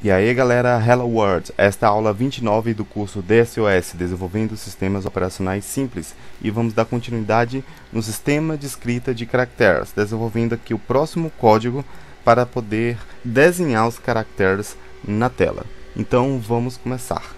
E aí galera, Hello World, esta é a aula 29 do curso DSOS, Desenvolvendo Sistemas Operacionais Simples, e vamos dar continuidade no sistema de escrita de caracteres, desenvolvendo aqui o próximo código para poder desenhar os caracteres na tela. Então vamos começar.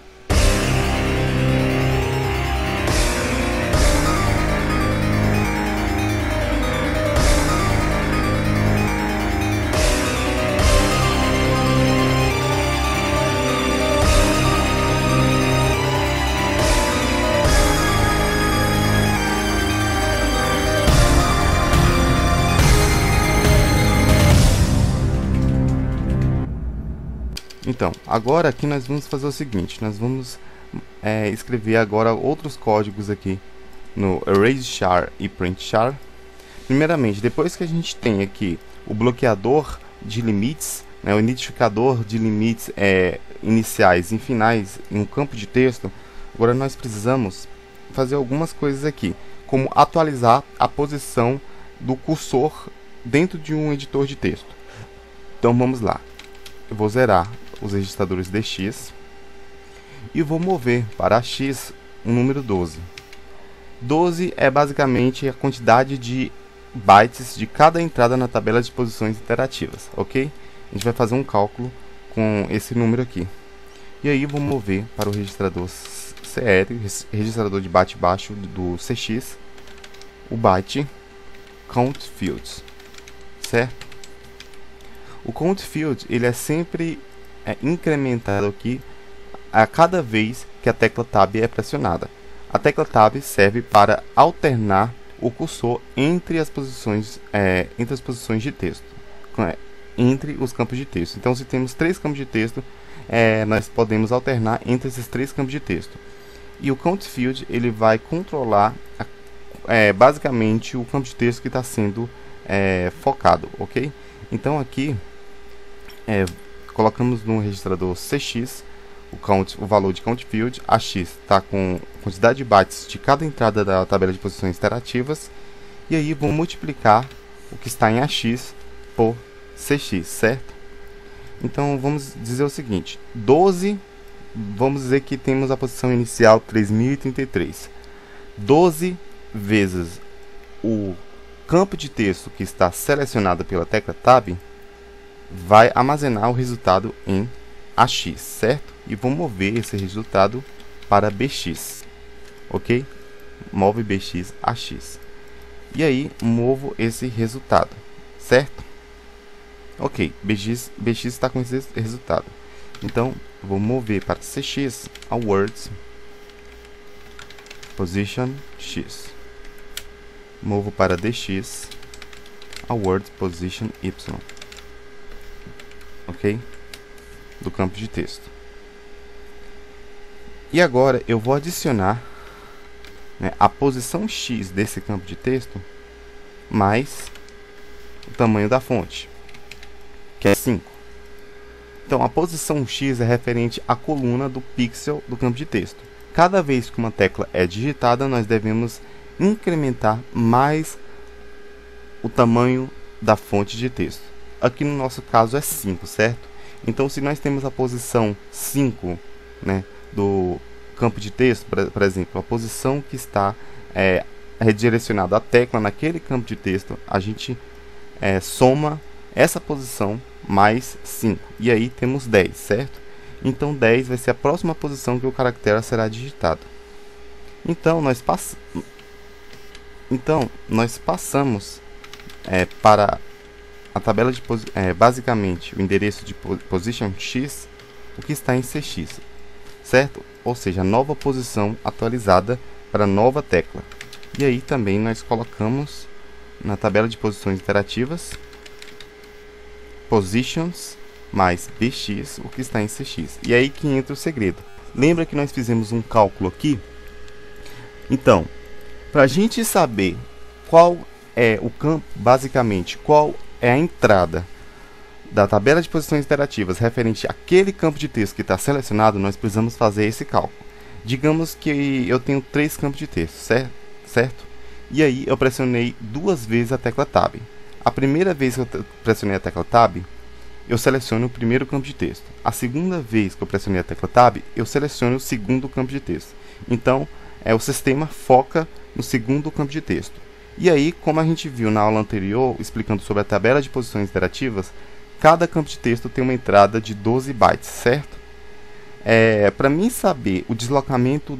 Então, agora aqui nós vamos fazer o seguinte, nós vamos escrever agora outros códigos aqui no erase_char e print_char. Primeiramente, depois que a gente tem aqui o bloqueador de limites, o identificador de limites iniciais e finais em um campo de texto, agora nós precisamos fazer algumas coisas aqui, como atualizar a posição do cursor dentro de um editor de texto. Então vamos lá, eu vou zerar os registradores dx e vou mover para x o número 12. 12 é basicamente a quantidade de bytes de cada entrada na tabela de posições interativas, ok? A gente vai fazer um cálculo com esse número aqui. E aí vou mover para o registrador CR, registrador de byte baixo do CX, o byte count fields, certo? O count field ele é sempre incrementado aqui a cada vez que a tecla Tab é pressionada. A tecla Tab serve para alternar o cursor entre as posições de texto, entre os campos de texto. Então, se temos 3 campos de texto, nós podemos alternar entre esses 3 campos de texto. E o count field ele vai controlar basicamente o campo de texto que está sendo focado, ok? Então aqui colocamos no registrador CX o valor de count field, AX está com a quantidade de bytes de cada entrada da tabela de posições interativas, e aí vou multiplicar o que está em AX por CX, certo? Então vamos dizer o seguinte, 12, vamos dizer que temos a posição inicial 3033, 12 vezes o campo de texto que está selecionado pela tecla Tab vai armazenar o resultado em AX, certo? E vou mover esse resultado para BX, ok? Move BX AX. E aí movo esse resultado, certo? Ok, BX está com esse resultado. Então vou mover para CX a words position X. Movo para DX a word position Y, ok? Do campo de texto. E agora eu vou adicionar a posição X desse campo de texto mais o tamanho da fonte, que é 5. Então a posição X é referente à coluna do pixel do campo de texto. Cada vez que uma tecla é digitada, nós devemos incrementar mais o tamanho da fonte de texto. Aqui no nosso caso é 5, certo? Então se nós temos a posição 5 do campo de texto, por exemplo, a posição que está redirecionada a tecla naquele campo de texto, a gente soma essa posição mais 5, e aí temos 10, certo? Então 10 vai ser a próxima posição que o caractere será digitado. Então nós passamos para a tabela de basicamente o endereço de position X, o que está em CX, certo? Ou seja, a nova posição atualizada para a nova tecla. E aí também nós colocamos na tabela de posições interativas positions mais BX, o que está em CX. E aí que entra o segredo. Lembra que nós fizemos um cálculo aqui? Então, para a gente saber qual é o campo, basicamente, qual é a entrada da tabela de posições interativas referente àquele campo de texto que está selecionado, nós precisamos fazer esse cálculo. Digamos que eu tenho 3 campos de texto, certo? E aí eu pressionei 2 vezes a tecla Tab. A primeira vez que eu pressionei a tecla Tab, eu seleciono o primeiro campo de texto. A segunda vez que eu pressionei a tecla Tab, eu seleciono o segundo campo de texto. Então, o sistema foca no segundo campo de texto. E aí, como a gente viu na aula anterior, explicando sobre a tabela de posições interativas, cada campo de texto tem uma entrada de 12 bytes, certo? Para mim saber o deslocamento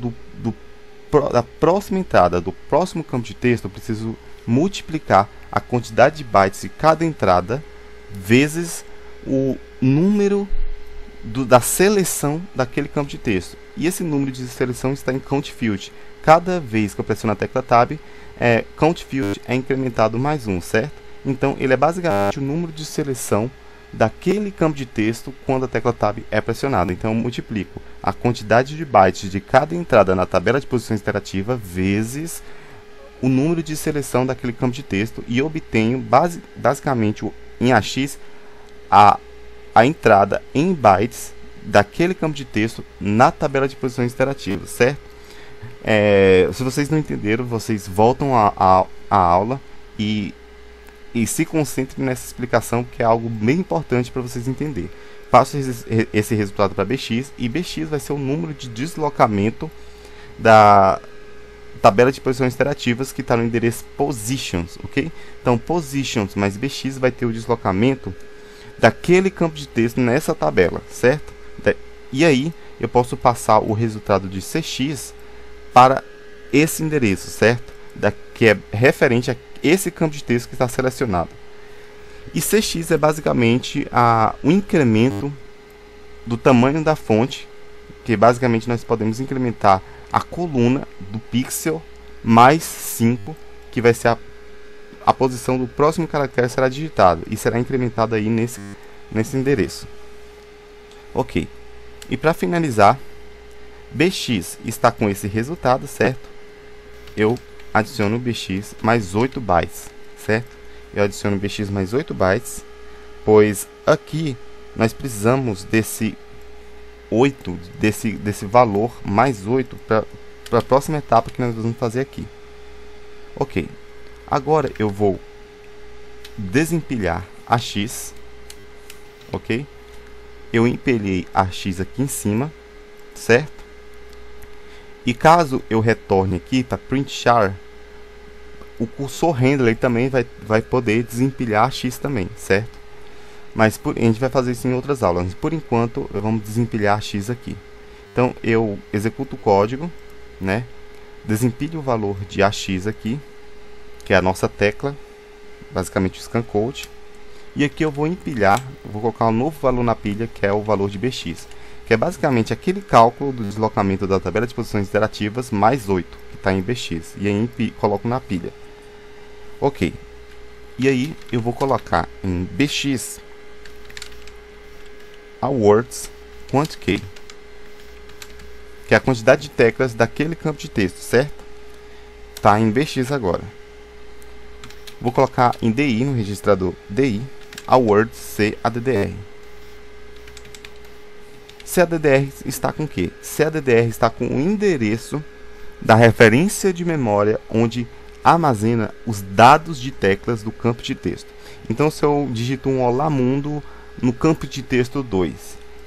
da próxima entrada do próximo campo de texto, eu preciso multiplicar a quantidade de bytes de cada entrada vezes o número da seleção daquele campo de texto. E esse número de seleção está em count field. Cada vez que eu pressiono a tecla Tab, count field é incrementado mais 1, certo? Então ele é basicamente o número de seleção daquele campo de texto quando a tecla Tab é pressionada. Então eu multiplico a quantidade de bytes de cada entrada na tabela de posições interativa vezes o número de seleção daquele campo de texto e obtenho basicamente em AX a entrada em bytes daquele campo de texto na tabela de posições interativas, certo? Se vocês não entenderam, vocês voltam à aula e se concentrem nessa explicação, que é algo bem importante para vocês entenderem. Passo esse resultado para BX, e BX vai ser o número de deslocamento da tabela de posições interativas que está no endereço positions, ok? Então, positions mais BX vai ter o deslocamento daquele campo de texto nessa tabela, certo? E aí, eu posso passar o resultado de CX para esse endereço, certo? Que é referente a esse campo de texto que está selecionado. E CX é basicamente o incremento do tamanho da fonte, que basicamente nós podemos incrementar a coluna do pixel mais 5, que vai ser a posição do próximo caractere será digitado e será incrementado aí nesse endereço. Ok. E para finalizar, BX está com esse resultado, certo? Eu adiciono BX mais 8 bytes, certo? Eu adiciono BX mais 8 bytes, pois aqui nós precisamos desse valor mais 8 para a próxima etapa que nós vamos fazer aqui. Ok. Agora eu vou desempilhar a X, ok? Eu empilhei a X aqui em cima, certo? E caso eu retorne aqui para print char, o cursor handler também vai poder desempilhar a X também, certo? Mas a gente vai fazer isso em outras aulas. Por enquanto, vamos desempilhar a X aqui. Então, eu executo o código, né? Desempilho o valor de AX aqui, que é a nossa tecla, basicamente o scan code. E aqui eu vou empilhar, vou colocar um novo valor na pilha, que é o valor de BX, que é basicamente aquele cálculo do deslocamento da tabela de posições interativas mais 8, que está em BX. E aí coloco na pilha. Ok. E aí eu vou colocar em BX awards quant_k, que é a quantidade de teclas daquele campo de texto, certo? Está em BX agora. Vou colocar em DI, no registrador DI, awards caddr. Caddr está com o quê? Caddr está com o endereço da referência de memória onde armazena os dados de teclas do campo de texto. Então, se eu digito um olá mundo no campo de texto 2,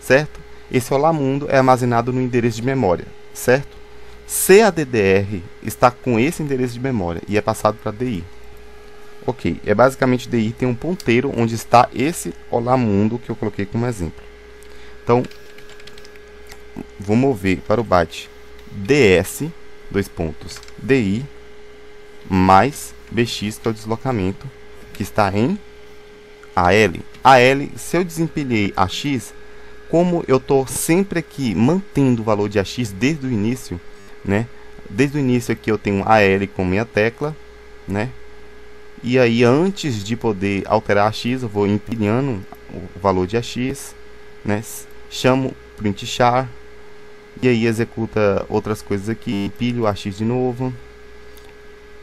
certo? Esse olá mundo é armazenado no endereço de memória, certo? Caddr está com esse endereço de memória e é passado para DI. Ok, basicamente DI tem um ponteiro onde está esse olá mundo que eu coloquei como exemplo. Então, vou mover para o byte ds, DI, mais BX, que é o deslocamento, que está em AL. AL, se eu desempilhei AX, como eu estou sempre aqui mantendo o valor de AX desde o início, né? Desde o início aqui eu tenho AL como minha tecla, né? E aí antes de poder alterar AX, eu vou empilhando o valor de AX, né? Chamo print char, e aí executa outras coisas aqui, empilho o AX de novo,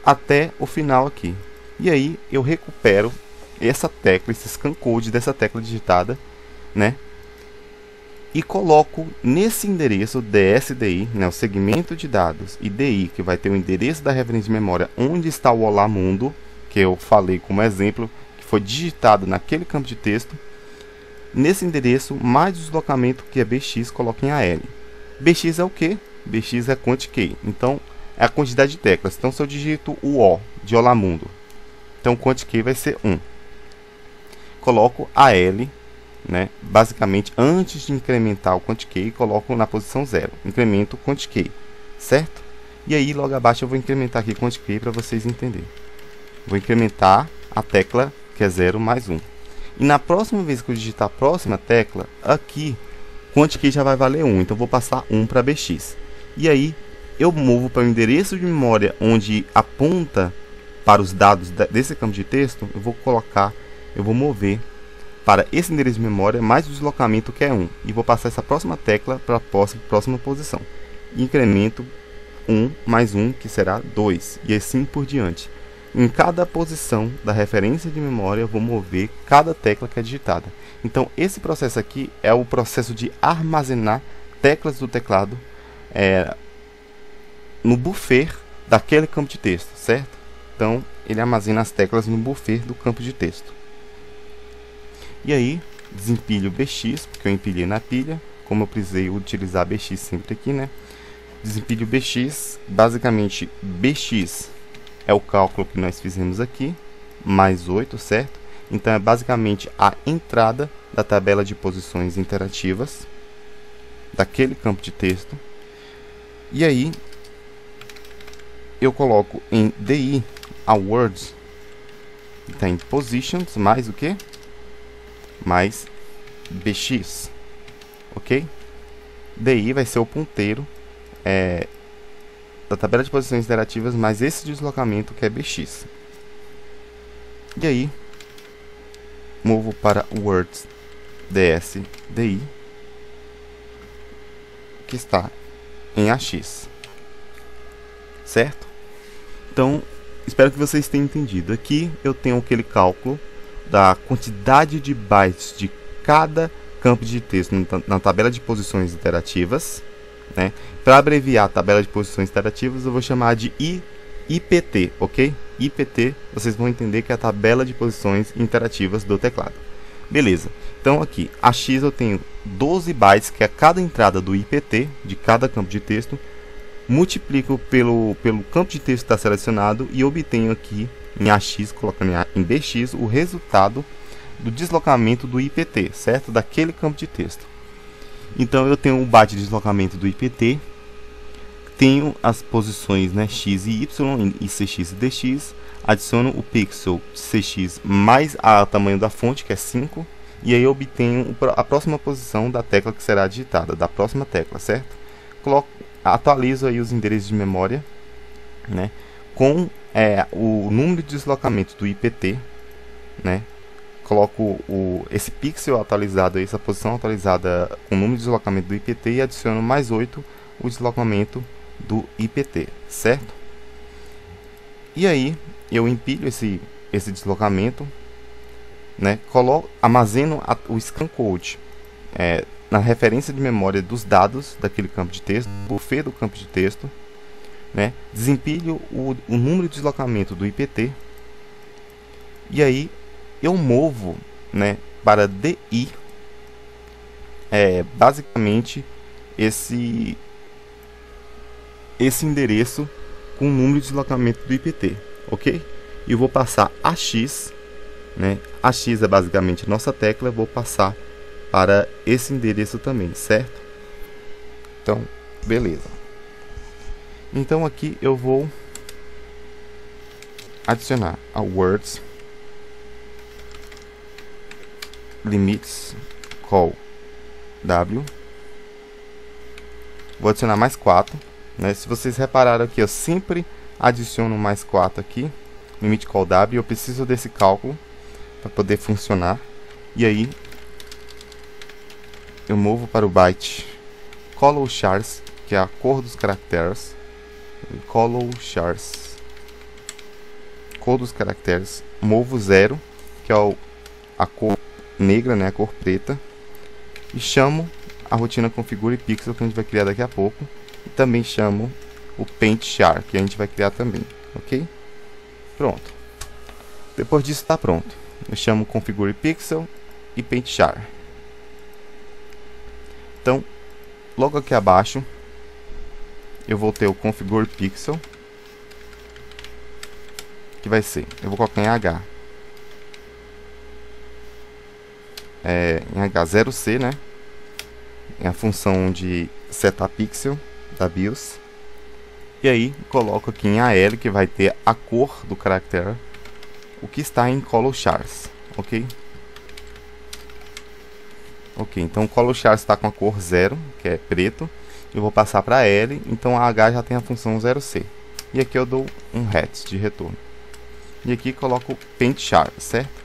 até o final aqui. E aí eu recupero essa tecla, esse scan code dessa tecla digitada, né? E coloco nesse endereço DSDI, né, o segmento de dados, e DI, que vai ter o endereço da referência de memória onde está o olá mundo, que eu falei como exemplo, que foi digitado naquele campo de texto. nesse endereço mais o deslocamento que é bx, coloquem AL. Bx é o que? Bx é quant key, então é a quantidade de teclas. Então se eu digito o O de Olá Mundo, então quant key vai ser 1. Coloco AL, né? Basicamente antes de incrementar o quant key, coloco na posição 0, incremento o quant key, certo? E aí logo abaixo eu vou incrementar aqui quant key para vocês entenderem. Vou incrementar a tecla que é 0 mais 1. E na próxima vez que eu digitar a próxima tecla, aqui, quant key já vai valer 1. Então, eu vou passar 1 para bx. E aí, eu movo para o endereço de memória onde aponta para os dados desse campo de texto. Eu vou mover para esse endereço de memória mais o deslocamento que é 1. E vou passar essa próxima tecla para a próxima posição. Incremento 1 mais 1, que será 2. E assim por diante. Em cada posição da referência de memória, eu vou mover cada tecla que é digitada. Então, esse processo aqui é o processo de armazenar teclas do teclado no buffer daquele campo de texto, certo? Então, ele armazena as teclas no buffer do campo de texto. E aí, desempilho bx, porque eu empilhei na pilha, como eu precisei utilizar bx sempre aqui, né? Desempilho bx, basicamente bx é o cálculo que nós fizemos aqui, mais 8, certo? Então, é basicamente a entrada da tabela de posições interativas daquele campo de texto. E aí, eu coloco em DI a words, tem positions, mais o que? Mais bx, ok? DI vai ser o ponteiro da tabela de posições interativas mais esse deslocamento que é bx. E aí, movo para words ds di, que está em ax, certo? Então, espero que vocês tenham entendido. Aqui eu tenho aquele cálculo da quantidade de bytes de cada campo de texto na tabela de posições interativas, né? Para abreviar a tabela de posições interativas, eu vou chamar de IPT, ok? IPT, vocês vão entender que é a tabela de posições interativas do teclado. Beleza, então aqui, AX eu tenho 12 bytes, que é cada entrada do IPT, de cada campo de texto, multiplico pelo campo de texto que está selecionado e obtenho aqui em AX, colocando em BX, o resultado do deslocamento do IPT, certo? Daquele campo de texto. Então eu tenho o byte de deslocamento do IPT, tenho as posições, né, x e y, e cx e dx, adiciono o pixel cx mais o tamanho da fonte, que é 5, e aí eu obtenho a próxima posição da tecla que será digitada, da próxima tecla, certo? Atualizo aí os endereços de memória, né, com o número de deslocamento do IPT, né? Coloco esse pixel atualizado, essa posição atualizada com o número de deslocamento do IPT e adiciono mais 8 o deslocamento do IPT, certo? E aí eu empilho esse deslocamento, né? Armazeno o scan code na referência de memória dos dados daquele campo de texto, buffer do campo de texto, né? Desempilho o número de deslocamento do IPT e aí eu movo, né, para DI, basicamente esse endereço com o número de deslocamento do IPT, ok? E eu vou passar AX, né? AX é basicamente nossa tecla, eu vou passar para esse endereço também, certo? Então, beleza. Então aqui eu vou adicionar a words limits call w, vou adicionar mais 4, né? Se vocês repararam aqui, eu sempre adiciono mais 4 aqui, limit call w, eu preciso desse cálculo para poder funcionar. E aí eu movo para o byte color chars, que é a cor dos caracteres, color chars, cor dos caracteres, movo 0, que é a cor negra, né, a cor preta, e chamo a rotina configure pixel, que a gente vai criar daqui a pouco, e também chamo o paint char, que a gente vai criar também, ok? Pronto. Depois disso está pronto. Eu chamo configure pixel e paint char. Então, logo aqui abaixo, eu vou ter o Configure Pixel, que vai ser, eu vou colocar em H, em H0C, né? É a função de setar pixel da BIOS. E aí, coloco aqui em AL, que vai ter a cor do caractere, o que está em Color Chars, ok? Ok, então o Color Chars está com a cor 0, que é preto. Eu vou passar para L, então a H já tem a função 0C. E aqui eu dou um hat de retorno. E aqui coloco Paint Char, certo?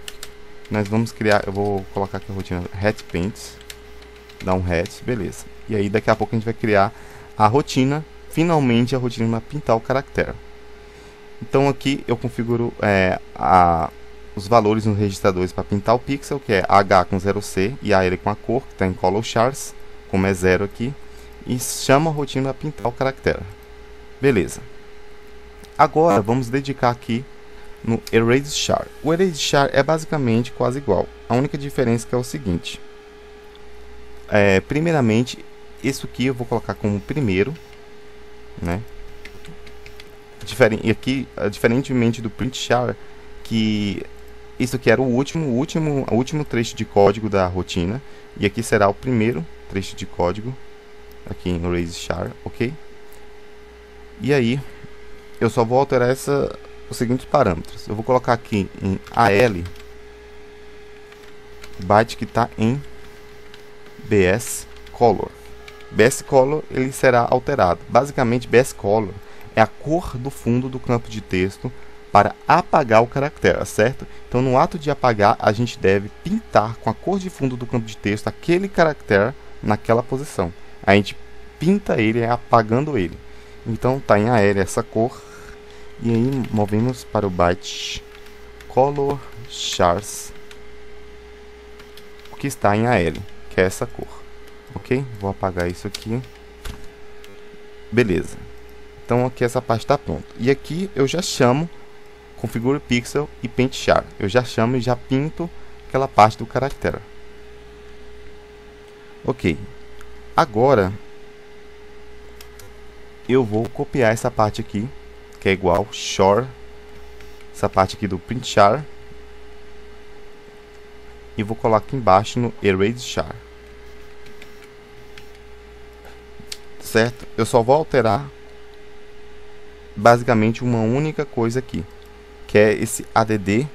Nós vamos criar, eu vou colocar aqui a rotina hat paints, dar um hat, beleza. E aí daqui a pouco a gente vai criar a rotina, finalmente a rotina para pintar o caractere. Então aqui eu configuro os valores nos registradores para pintar o pixel, que é H com 0C e AL com a cor, que está em Color Chars, como é 0 aqui, e chama a rotina para pintar o caractere. Beleza. Agora vamos dedicar aqui no Erase Char. O Erase Char é basicamente quase igual. A única diferença que é o seguinte. Primeiramente, isso aqui eu vou colocar como primeiro, né? E aqui, diferentemente do Print Char, que isso aqui era o último trecho de código da rotina, e aqui será o primeiro trecho de código aqui em Erase Char, ok? E aí eu só vou alterar os seguintes parâmetros. Eu vou colocar aqui em AL o byte que está em BS Color. BS Color ele será alterado. Basicamente, BS Color é a cor do fundo do campo de texto para apagar o caractere, certo? Então, no ato de apagar, a gente deve pintar com a cor de fundo do campo de texto aquele caractere naquela posição. A gente pinta ele apagando ele. Então, está em AL essa cor. E aí, movemos para o byte Color Chars, que está em AL, que é essa cor. Ok? Vou apagar isso aqui. Beleza. Então aqui essa parte está pronta. E aqui eu já chamo Configure Pixel e Paint Char. Eu já chamo e já pinto aquela parte do caractere. Ok. Agora eu vou copiar essa parte aqui, que é igual Shore, essa parte aqui do Print Char, e vou colocar aqui embaixo no Erase Char. Certo? Eu só vou alterar basicamente uma única coisa aqui, que é esse add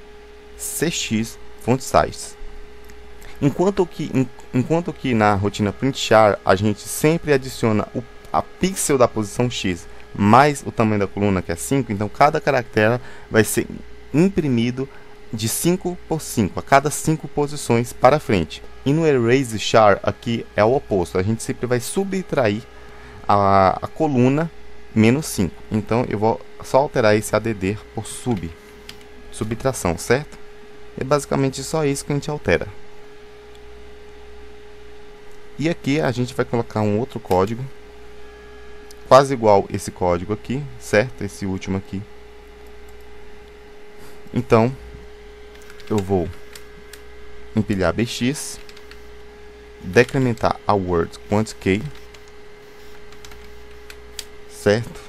cx font size. Enquanto que na rotina Print Char a gente sempre adiciona a pixel da posição x mais o tamanho da coluna, que é 5, então cada caractere vai ser imprimido de 5 por 5, a cada 5 posições para frente. E no Erase Char aqui é o oposto, a gente sempre vai subtrair a coluna menos 5. Então eu vou só alterar esse add por subtração, certo? É basicamente só isso que a gente altera. E aqui a gente vai colocar um outro código quase igual esse código aqui, certo? Esse último aqui. Então eu vou empilhar bx, decrementar a word quant_k, certo?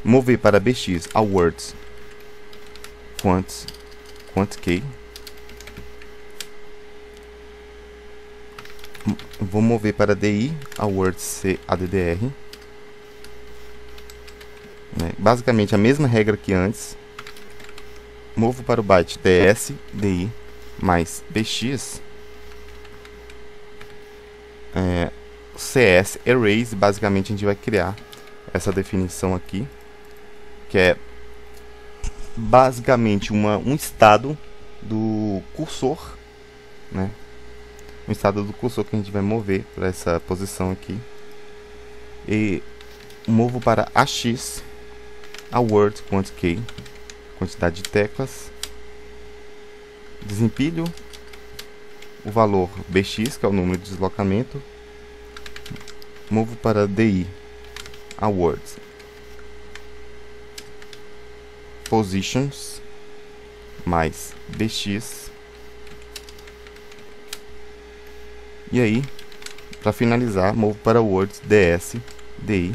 Mover para bx a words quant_k. Vou mover para di a words c addr, né? Basicamente a mesma regra que antes. Movo para o byte ds di mais bx cs erase. Basicamente a gente vai criar essa definição aqui, que é basicamente um estado do cursor, né? Um estado do cursor que a gente vai mover para essa posição aqui. E movo para ax a word quant_k, quantidade de teclas. Desempilho o valor bx, que é o número de deslocamento. Movo para di a word positions mais bx. E aí Para finalizar, movo para Words, DS, DI,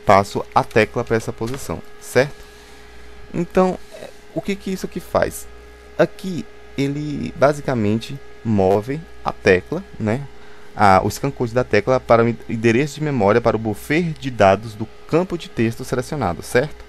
passo a tecla para essa posição, certo? Então, o que isso aqui faz? Aqui, ele basicamente move a tecla, né? O scan code da tecla para o endereço de memória para o buffer de dados do campo de texto selecionado, certo?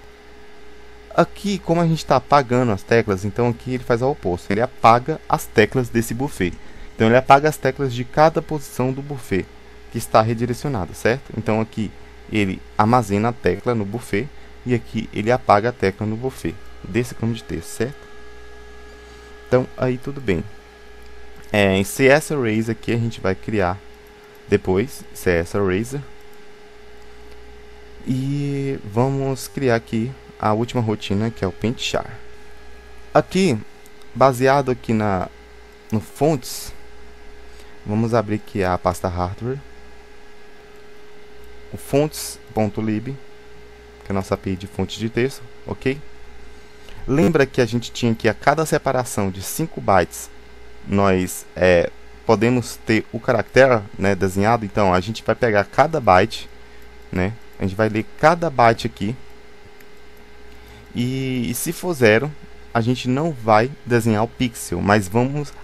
Aqui, como a gente está apagando as teclas, então aqui ele faz o oposto. Ele apaga as teclas desse buffer. Então ele apaga as teclas de cada posição do buffer que está redirecionado, certo? Então aqui ele armazena a tecla no buffer e aqui ele apaga a tecla no buffer desse campo de texto, certo? Então aí tudo bem. Em CS Eraser aqui a gente vai criar depois CS Eraser e vamos criar aqui a última rotina, que é o Paint Char. Aqui, baseado aqui no fontes, vamos abrir aqui a pasta hardware, o fonts.lib, que é a nossa API de fontes de texto, ok? Lembra que a gente tinha que a cada separação de 5 bytes nós podemos ter o caractere, né, desenhado. Então a gente vai pegar cada byte, né, a gente vai ler cada byte aqui e se for 0 a gente não vai desenhar o pixel, mas vamos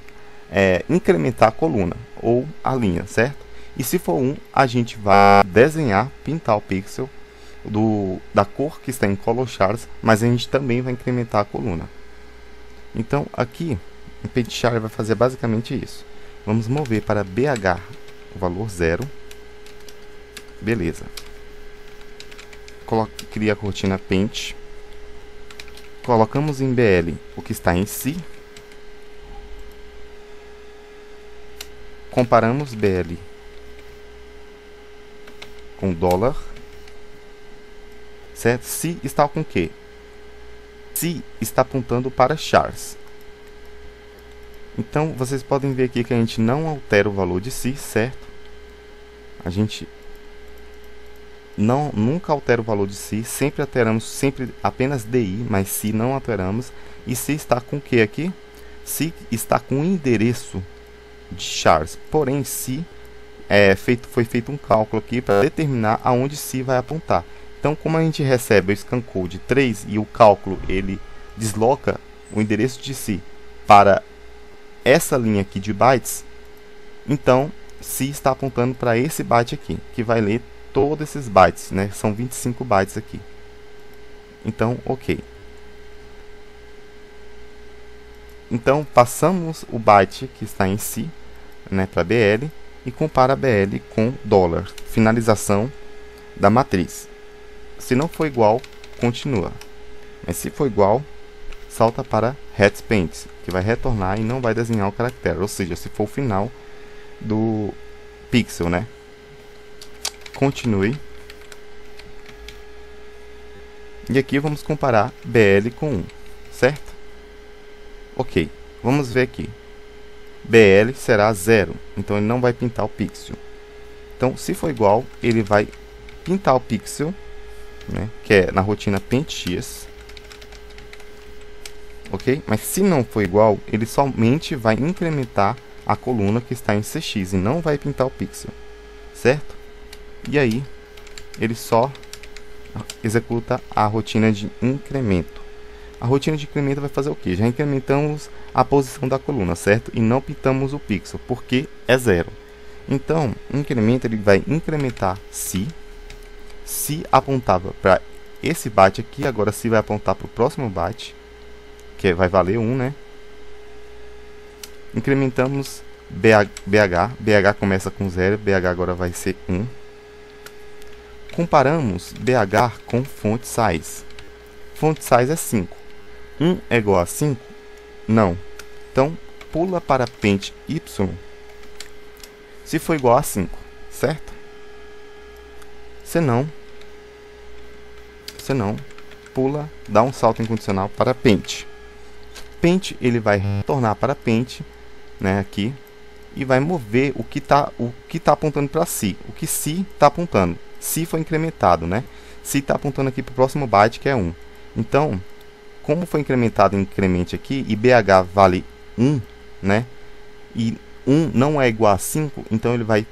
incrementar a coluna ou a linha, certo? E se for 1 a gente vai desenhar, pintar o pixel da cor que está em Color Charts, mas a gente também vai incrementar a coluna. Então aqui o Paint Char vai fazer basicamente isso. Vamos mover para BH o valor 0. Beleza. Cria a rotina Paint. Colocamos em BL o que está em C. Comparamos BL com dólar. Certo? C está com o quê? C está apontando para chars. Então, vocês podem ver aqui que a gente não altera o valor de C, certo? A gente nunca altera o valor de C, sempre alteramos apenas DI, mas C não alteramos. E C está com o que aqui? C está com o endereço de chars. Porém, C foi feito um cálculo aqui para determinar aonde C vai apontar. Então, como a gente recebe o scan code 3 e o cálculo ele desloca o endereço de C para essa linha aqui de bytes, então C está apontando para esse byte aqui, que vai ler todos esses bytes, né? São 25 bytes aqui. Então, ok. Então, passamos o byte que está em C, né, para BL e compara BL com dólar. Finalização da matriz. Se não for igual, continua. Mas se for igual, salta para Paint, que vai retornar e não vai desenhar o caractere. Ou seja, se for o final do pixel, né? Continue. E aqui vamos comparar BL com 1, certo? Ok, vamos ver aqui. BL será 0, então ele não vai pintar o pixel. Então, se for igual, ele vai pintar o pixel, né, que é na rotina PaintX, ok? Mas se não for igual, ele somente vai incrementar a coluna que está em CX e não vai pintar o pixel, certo? E aí, ele só executa a rotina de incremento. A rotina de incremento vai fazer o que? Já incrementamos a posição da coluna, certo? E não pintamos o pixel, porque é 0. Então, incremento ele vai incrementar se apontava para esse byte aqui, agora se vai apontar para o próximo byte, que vai valer 1, né? Incrementamos BH começa com 0, BH agora vai ser 1. Comparamos BH com font size. Font size é 5. 1 é igual a 5? Não. Então, pula para Paint Y se for igual a 5, certo? Se não, pula, dá um salto incondicional para Paint. Paint ele vai retornar para Paint, né, aqui, e vai mover o que tá apontando para C. O que C está apontando. C foi incrementado, né? C está apontando aqui para o próximo byte, que é 1. Então, como foi incrementado em incremente aqui, e BH vale 1, né? E 1 não é igual a 5, então ele vai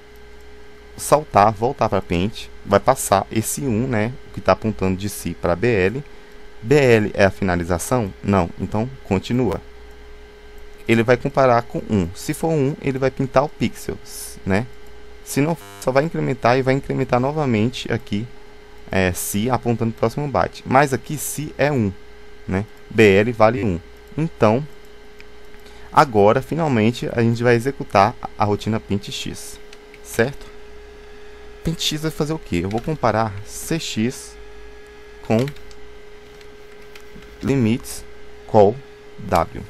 saltar, voltar para Paint, vai passar esse 1, né, que está apontando de C para BL. BL é a finalização? Não, então continua. Ele vai comparar com 1. Se for 1, ele vai pintar o pixel, né? Se não, só vai incrementar e vai incrementar novamente aqui C apontando para o próximo byte. Mas aqui C é 1, né? BL vale 1. Então, agora, finalmente, a gente vai executar a rotina PaintX, certo? PaintX vai fazer o quê? Eu vou comparar CX com limites call W.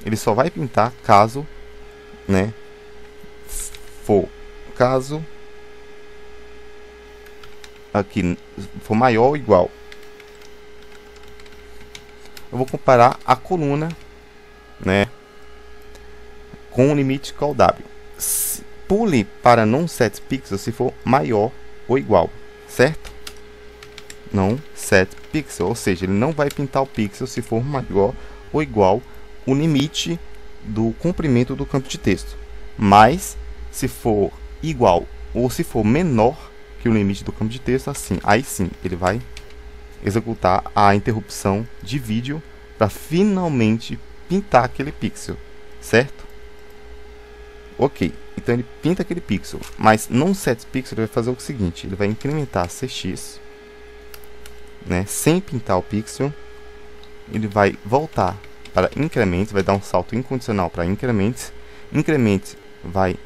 Ele só vai pintar caso, né, caso aqui for maior ou igual. Eu vou comparar a coluna, né, com o limite call W. Pule para non set pixel se for maior ou igual, certo? Non set pixel, ou seja, ele não vai pintar o pixel se for maior ou igual o limite do comprimento do campo de texto. Mas se for igual ou se for menor que o limite do campo de texto, assim, aí sim ele vai executar a interrupção de vídeo para finalmente pintar aquele pixel, certo? Ok, então ele pinta aquele pixel, mas non set pixel ele vai fazer o seguinte: ele vai incrementar CX, né, sem pintar o pixel. Ele vai voltar para incrementos, vai dar um salto incondicional para incrementos. Incrementos vai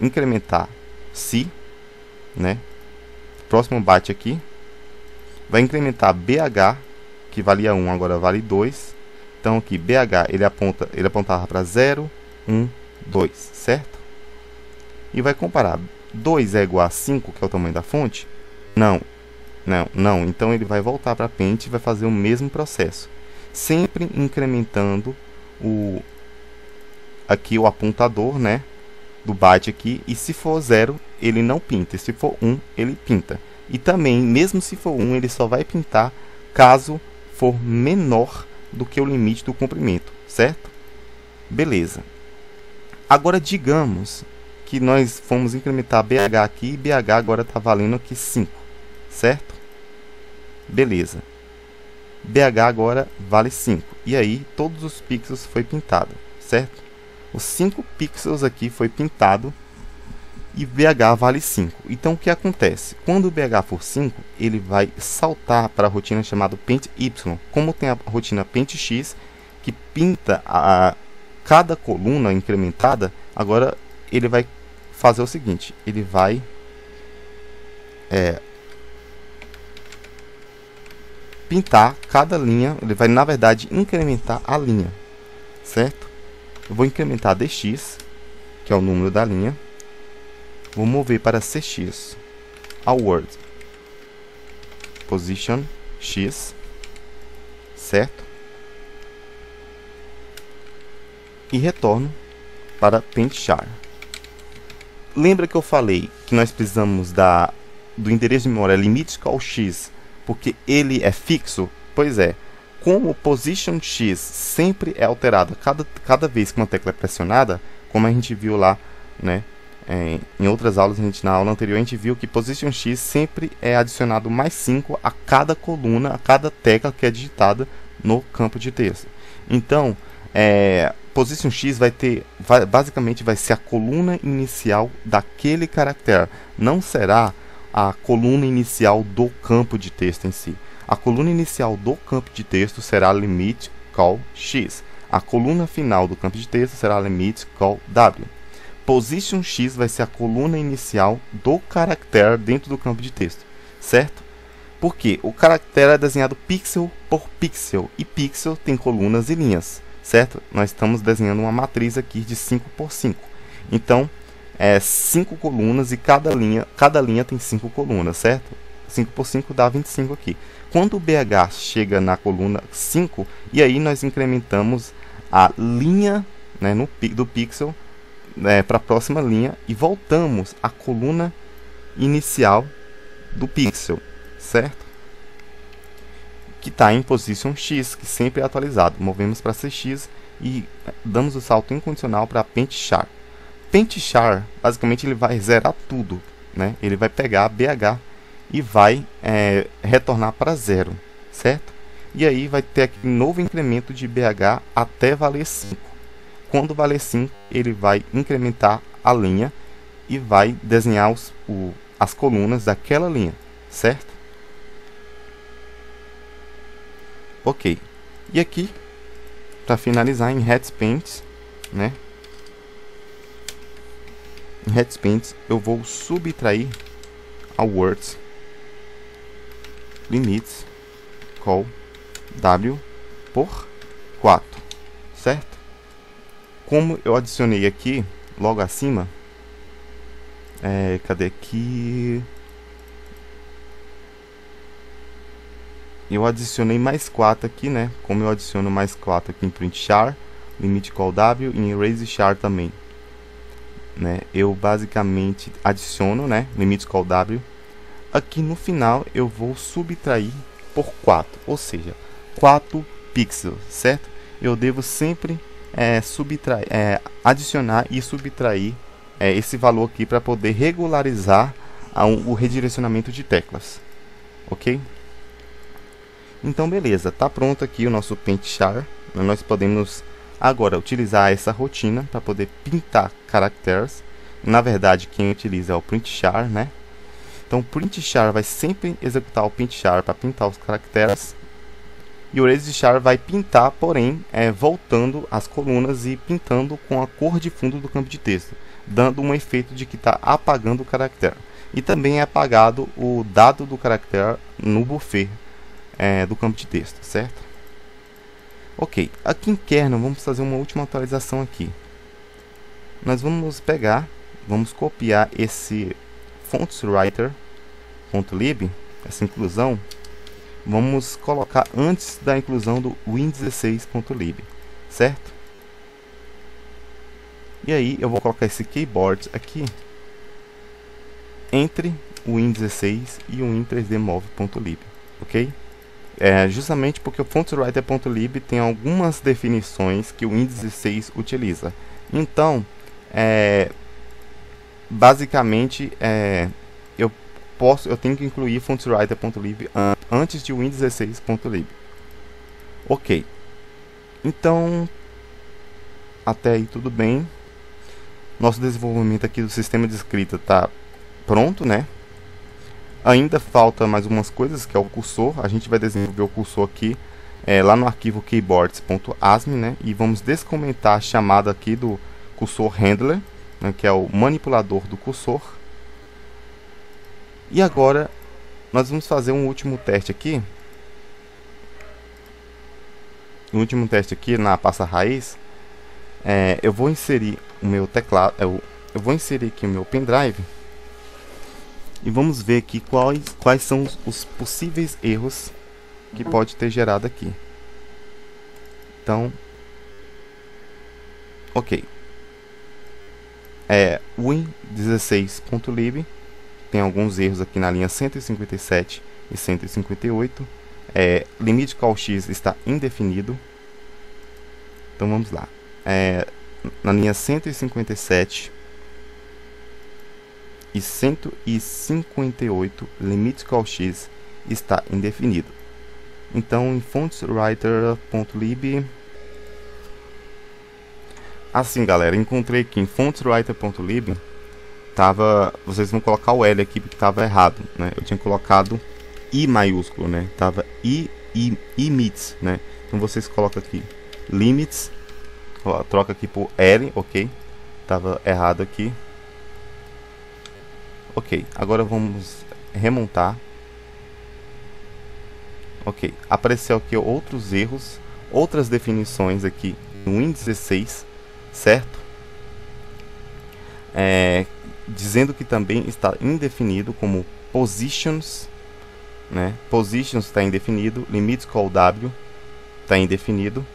incrementar C, né? Próximo byte aqui. Vai incrementar BH, que valia 1, agora vale 2. Então aqui BH ele apontava para 0, 1, 2, certo? E vai comparar. 2 é igual a 5, que é o tamanho da fonte? Não. Então ele vai voltar para a Paint e vai fazer o mesmo processo. Sempre incrementando aqui o apontador, né, do byte aqui. E se for 0, ele não pinta. E se for 1, ele pinta. E também, mesmo se for 1, ele só vai pintar caso for menor do que o limite do comprimento, certo? Beleza. Agora, digamos que nós fomos incrementar BH aqui e BH agora está valendo aqui 5, certo? Beleza. BH agora vale 5. E aí, todos os pixels foi pintado, certo? Os 5 pixels aqui foi pintado e BH vale 5. Então, o que acontece? Quando o BH for 5, ele vai saltar para a rotina chamada Paint Y. Como tem a rotina Paint X, que pinta cada coluna incrementada, agora ele vai fazer o seguinte: ele vai pintar cada linha, ele vai, na verdade, incrementar a linha, certo? Eu vou incrementar DX, que é o número da linha. Vou mover para CX, Award, Position X, certo? E retorno para Paint Char. Lembra que eu falei que nós precisamos do endereço de memória limite call X, porque ele é fixo? Pois é. Como o Position X sempre é alterado cada vez que uma tecla é pressionada, como a gente viu lá, né? Em outras aulas, na aula anterior, a gente viu que Position X sempre é adicionado mais 5 a cada coluna, a cada tecla que é digitada no campo de texto. Então, Position X basicamente vai ser a coluna inicial daquele caractere, não será a coluna inicial do campo de texto em si. A coluna inicial do campo de texto será limit call X. A coluna final do campo de texto será limit call W. Position X vai ser a coluna inicial do caractere dentro do campo de texto, certo? Porque o caractere é desenhado pixel por pixel, e pixel tem colunas e linhas, certo? Nós estamos desenhando uma matriz aqui de 5 por 5. Então, 5 colunas e cada linha tem 5 colunas, certo? 5 por 5 dá 25 aqui. Quando o BH chega na coluna 5, e aí nós incrementamos a linha, né, do pixel para a próxima linha e voltamos à coluna inicial do pixel, certo? Que está em Position X, que sempre é atualizado. Movemos para CX e damos o salto incondicional para Paint Char. Paint Char, basicamente ele vai zerar tudo, né? Ele vai pegar BH e vai retornar para 0, certo? E aí vai ter aqui um novo incremento de BH até valer 5. Quando valer 5, ele vai incrementar a linha e vai desenhar as colunas daquela linha, certo? Ok. E aqui, para finalizar, em Head Paints, né? Em Head Paints eu vou subtrair a Words Limits Call W por 4, certo? Como eu adicionei aqui, logo acima, cadê aqui? Eu adicionei mais 4 aqui, né? Como eu adiciono mais 4 aqui em Print Char, Limit Call W e em Erase Char também, né? Eu basicamente adiciono, né? Limit Call W. Aqui no final eu vou subtrair por 4, ou seja, 4 pixels, certo? Eu devo sempre adicionar e subtrair esse valor aqui para poder regularizar o redirecionamento de teclas, ok? Então beleza, tá pronto aqui o nosso Paint Char. Nós podemos agora utilizar essa rotina para poder pintar caracteres. Na verdade quem utiliza é o Print Char, né? Então o Print Char vai sempre executar o Paint Char para pintar os caracteres. E o Erase Char vai pintar, porém, voltando as colunas e pintando com a cor de fundo do campo de texto, dando um efeito de que está apagando o caractere. E também é apagado o dado do caractere no buffer do campo de texto, certo? Ok, aqui em kernel vamos fazer uma última atualização aqui. Nós vamos vamos copiar esse fontswriter.lib, essa inclusão, vamos colocar antes da inclusão do win16.lib, certo? E aí eu vou colocar esse keyboard aqui entre o win16 e o win3dmov.lib, ok? Justamente porque o fontswriter.lib tem algumas definições que o win16 utiliza. Então, basicamente, eu tenho que incluir fontswriter.lib antes de win16.lib. Ok. Então, até aí tudo bem. Nosso desenvolvimento aqui do sistema de escrita está pronto, né? Ainda falta mais umas coisas, que é o cursor. A gente vai desenvolver o cursor aqui lá no arquivo keyboards.asm, né? E vamos descomentar a chamada aqui do cursor handler, né? Que é o manipulador do cursor. E agora nós vamos fazer um último teste aqui. O último teste aqui na pasta raiz. Eu vou inserir o meu teclado. Eu vou inserir aqui o meu pendrive. E vamos ver aqui quais são os possíveis erros que pode ter gerado aqui. Então, ok. Win16.lib tem alguns erros aqui na linha 157 e 158. Limite call x está indefinido. Então vamos lá. Na linha 157 e 158, limite call x está indefinido. Então em fontswriter.lib, assim galera, encontrei aqui em fontswriter.lib, vocês vão colocar o L aqui porque estava errado, né? Eu tinha colocado I maiúsculo, né? Tava limits, né? Então vocês colocam aqui limits, troca aqui por L, ok? Tava errado aqui. Ok, agora vamos remontar. Ok, apareceu aqui outros erros, outras definições aqui no Win16, certo? Dizendo que também está indefinido como positions, né? Positions está indefinido, limit call W está indefinido.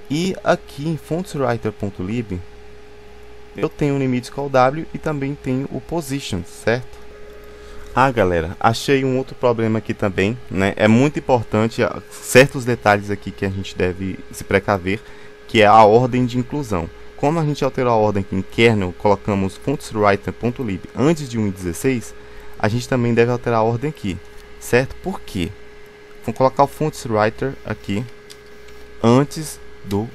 E aqui em fontswriter.lib eu tenho o limit call W e também tenho o position, certo? Galera, achei um outro problema aqui também, né? É muito importante certos detalhes aqui que a gente deve se precaver, que é a ordem de inclusão. como a gente alterou a ordem aqui em kernel, colocamos fontswriter.lib antes de Win16, a gente também deve alterar a ordem aqui, certo? Por quê? Vamos colocar o fontswriter aqui antes do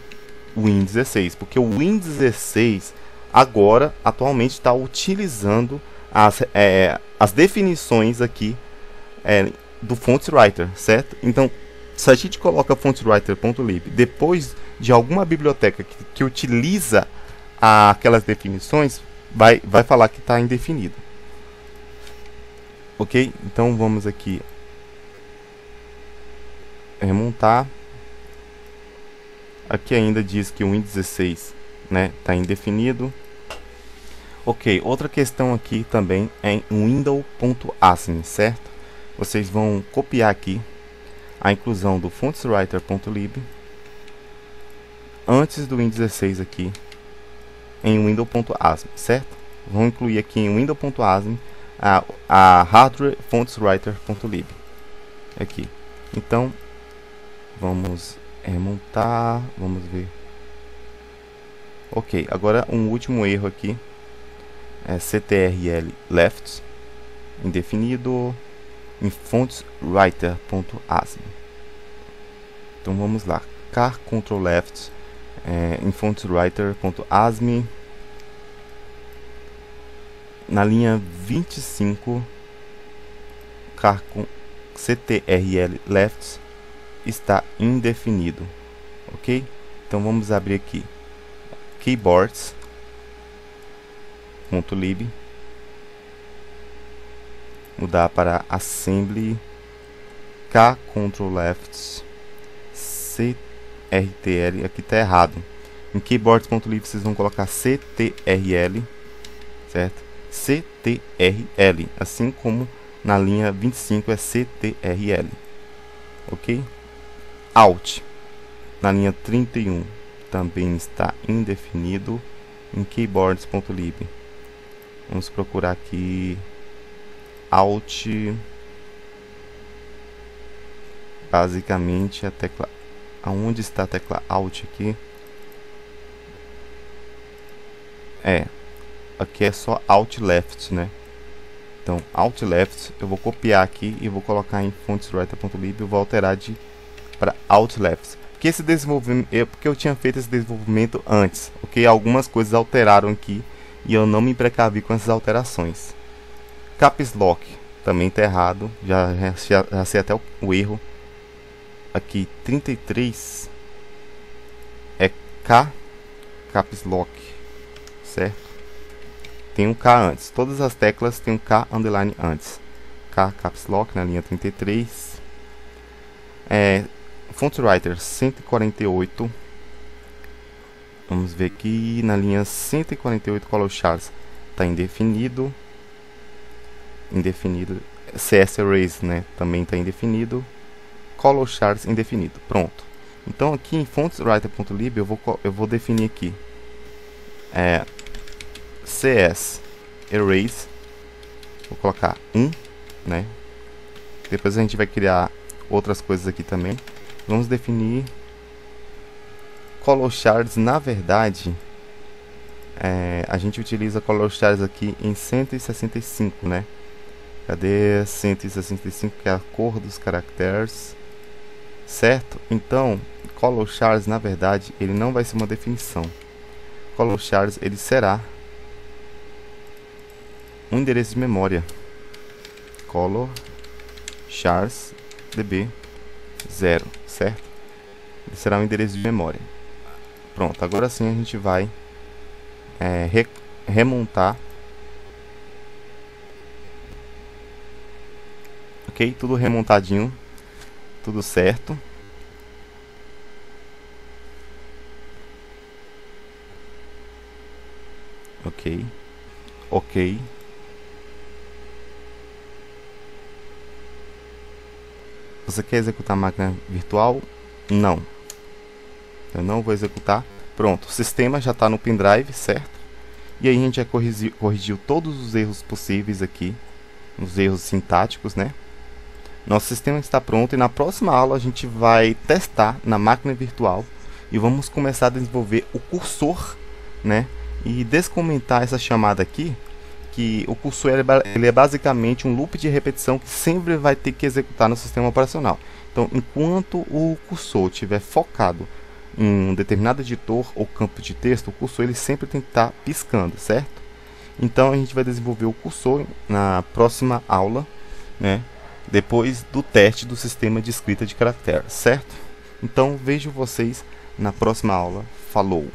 Win16, porque o Win16 agora, atualmente, está utilizando as definições aqui do fontswriter, certo? Então, se a gente coloca fontswriter.lib depois de alguma biblioteca que utiliza aquelas definições, vai falar que está indefinido. Ok? Então vamos aqui remontar. Aqui ainda diz que o Win16 está indefinido. Ok, outra questão aqui também é em window.asm, certo? Vocês vão copiar aqui a inclusão do fontswriter.lib antes do Win16 aqui em window.asm, certo? Vão incluir aqui em window.asm a hardware fontswriter.lib aqui. Então vamos remontar, vamos ver. Ok, agora um último erro aqui é ctrl left indefinido em fontswriter.asm. Então vamos lá, car ctrl left em fontswriter.asm na linha 25, car com ctrl left está indefinido, ok? Então vamos abrir aqui keyboards.lib, mudar para assembly, k ctrl left ctrl, aqui está errado. Em keyboards.lib vocês vão colocar ctrl, certo? ctrl, assim como na linha 25 é ctrl, ok? Alt na linha 31 também está indefinido em keyboards.lib. Vamos procurar aqui Alt, basicamente a tecla, aonde está a tecla Alt aqui? Aqui é só Alt Left, né? Então Alt Left eu vou copiar aqui e vou colocar em fontswriter.lib. Eu vou alterar para Alt Left, porque esse desenvolvimento, porque eu tinha feito esse desenvolvimento antes, ok? Algumas coisas alteraram aqui e eu não me precavi com essas alterações. Caps Lock também está errado, já sei até o erro. Aqui 33 é K Caps Lock, certo? Tem um K antes, todas as teclas tem um K underline antes. K Caps Lock na linha 33. Fontswriter 148. Vamos ver aqui na linha 148, color charts está indefinido. CS Erase, né, também está indefinido. Color charts indefinido. Pronto. Então aqui em fontswriter.lib eu vou definir aqui CS Erase. Vou colocar 1, né? Depois a gente vai criar outras coisas aqui também. Vamos definir color charts. Na verdade, a gente utiliza color charts aqui em 165, né? Cadê 165, que é a cor dos caracteres, certo? Então, color charts, na verdade, ele não vai ser uma definição. Color charts, ele será um endereço de memória. Color charts db 0, certo? Ele será um endereço de memória. Pronto, agora sim a gente vai remontar. Ok, tudo remontadinho, tudo certo. Ok. Você quer executar a máquina virtual? Não. Eu não vou executar. Pronto, o sistema já está no pendrive, certo? E aí a gente já corrigiu todos os erros possíveis aqui, os erros sintáticos, né? Nosso sistema está pronto e na próxima aula a gente vai testar na máquina virtual e vamos começar a desenvolver o cursor né? E descomentar essa chamada aqui, que o cursor ele é basicamente um loop de repetição que sempre vai ter que executar no sistema operacional. Então, enquanto o cursor estiver focado em um determinado editor ou campo de texto, o cursor ele sempre tem que estar piscando, certo? Então, a gente vai desenvolver o cursor na próxima aula, né? Depois do teste do sistema de escrita de caracteres, certo? Então, vejo vocês na próxima aula. Falou!